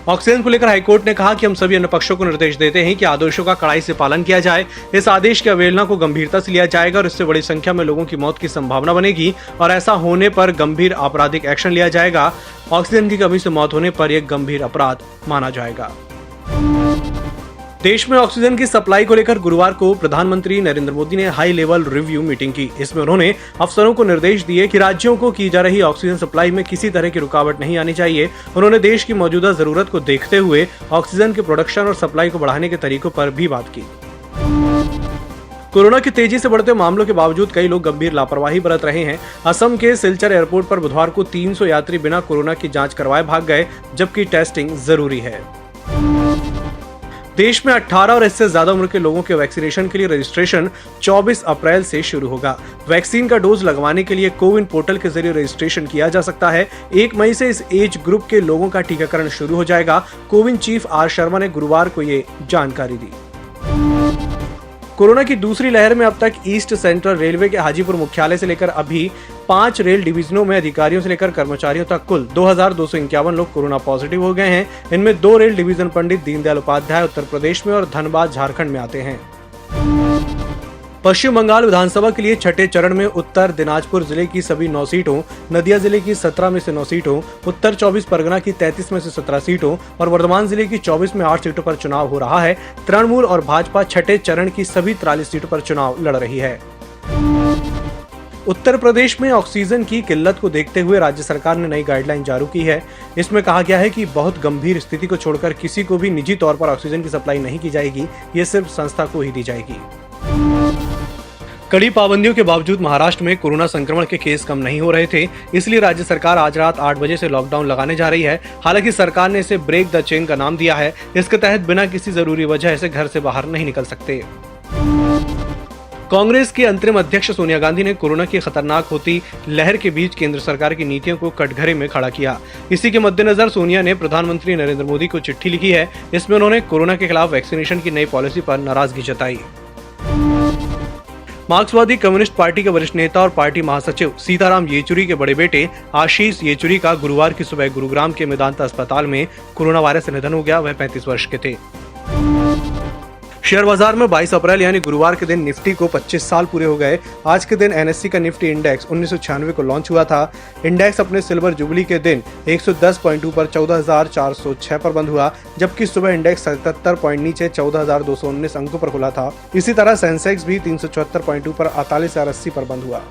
Oxygen को लेकर high court ने कहा कि हम सभी अन्य पक्षों को निर्देश देते हैं कि आदेशों का कड़ाई से पालन किया जाए। इस आदेश की अवहेलना को गंभीरता से लिया जाएगा और इससे बड़ी संख्या में लोगों की मौत की संभावना बनेगी और ऐसा होने पर गंभीर आपराधिक एक्शन लिया जाएगा। ऑक्सीजन की कमी से मौत होने पर यह गंभीर अपराध माना जाएगा। देश में ऑक्सीजन की सप्लाई को लेकर गुरुवार को प्रधानमंत्री नरेंद्र मोदी ने हाई लेवल रिव्यू मीटिंग की। इसमें उन्होंने अफसरों को निर्देश दिए कि राज्यों को की जा रही ऑक्सीजन सप्लाई में किसी तरह की रुकावट नहीं आनी चाहिए। उन्होंने देश की मौजूदा जरूरत को देखते हुए ऑक्सीजन के प्रोडक्शन और सप्लाई को बढ़ाने के तरीकों पर भी बात की। कोरोना की तेजी से बढ़ते मामलों के बावजूद कई लोग गंभीर लापरवाही बरत रहे हैं। असम के सिलचर एयरपोर्ट पर बुधवार को 300 यात्री बिना कोरोना की जांच करवाए भाग गए, जबकि टेस्टिंग जरूरी है। देश में 18 और इससे ज्यादा उम्र के लोगों के वैक्सीनेशन के लिए रजिस्ट्रेशन 24 अप्रैल से शुरू होगा। वैक्सीन का डोज लगवाने के लिए कोविन पोर्टल के जरिए रजिस्ट्रेशन किया जा सकता है। 1 मई से इस एज ग्रुप के लोगों का टीकाकरण शुरू हो जाएगा। कोविन चीफ आर शर्मा ने गुरुवार को ये जानकारी दी। कोरोना की दूसरी लहर में अब तक ईस्ट सेंट्रल रेलवे के हाजीपुर मुख्यालय से लेकर अभी 5 रेल डिवीजनों में अधिकारियों से लेकर कर्मचारियों तक कुल 2251 लोग कोरोना पॉजिटिव हो गए हैं। इनमें 2 रेल डिवीजन पंडित दीनदयाल उपाध्याय उत्तर प्रदेश में और धनबाद झारखंड में आते हैं। पश्चिम बंगाल विधानसभा के लिए छठे चरण में उत्तर दिनाजपुर जिले की सभी 9 सीटों, नदिया जिले की 17 में से 9 सीटों, उत्तर 24 परगना की 33 में से 17 सीटों और वर्धमान जिले की 24 में 8 सीटों पर चुनाव हो रहा है। तृणमूल और भाजपा छठे चरण की सभी 43 सीटों पर चुनाव लड़ रही है। उत्तर प्रदेश में ऑक्सीजन की किल्लत को देखते हुए राज्य सरकार ने नई गाइडलाइन जारी की है। इसमें कहा गया है कि बहुत गंभीर स्थिति को छोड़कर किसी को भी निजी तौर पर ऑक्सीजन की सप्लाई नहीं की जाएगी, ये सिर्फ संस्था को ही दी जाएगी। कड़ी पाबंदियों के बावजूद महाराष्ट्र में कोरोना संक्रमण के केस कम नहीं हो रहे थे, इसलिए राज्य सरकार आज रात 8 बजे से लॉकडाउन लगाने जा रही है। हालांकि सरकार ने इसे ब्रेक द चेन का नाम दिया है। इसके तहत बिना किसी जरूरी वजह से घर से बाहर नहीं निकल सकते। कांग्रेस की अंतरिम अध्यक्ष सोनिया गांधी ने कोरोना की खतरनाक होती लहर के बीच केंद्र सरकार की नीतियों को कटघरे में खड़ा किया। इसी के मद्देनजर सोनिया ने प्रधानमंत्री नरेंद्र मोदी को चिट्ठी लिखी है। इसमें उन्होंने कोरोना के खिलाफ वैक्सीनेशन की नई पॉलिसी पर नाराजगी जताई। मार्क्सवादी कम्युनिस्ट पार्टी के वरिष्ठ नेता और पार्टी महासचिव सीताराम येचुरी के बड़े बेटे आशीष येचुरी का गुरुवार की सुबह गुरुग्राम के मेदांता अस्पताल में कोरोना वायरस से निधन हो गया। वह 35 वर्ष के थे। शेयर बाजार में 22 अप्रैल यानी गुरुवार के दिन निफ्टी को 25 साल पूरे हो गए। आज के दिन एनएससी का निफ्टी इंडेक्स 1996 को लॉन्च हुआ था। इंडेक्स अपने सिल्वर जुबली के दिन 110 पॉइंट ऊपर 14,406 पर बंद हुआ, जबकि सुबह इंडेक्स 77 पॉइंट नीचे 14,219 अंकों पर खुला था। इसी तरह सेंसेक्स भी 374 पॉइंट ऊपर 48,080 पर बंद हुआ।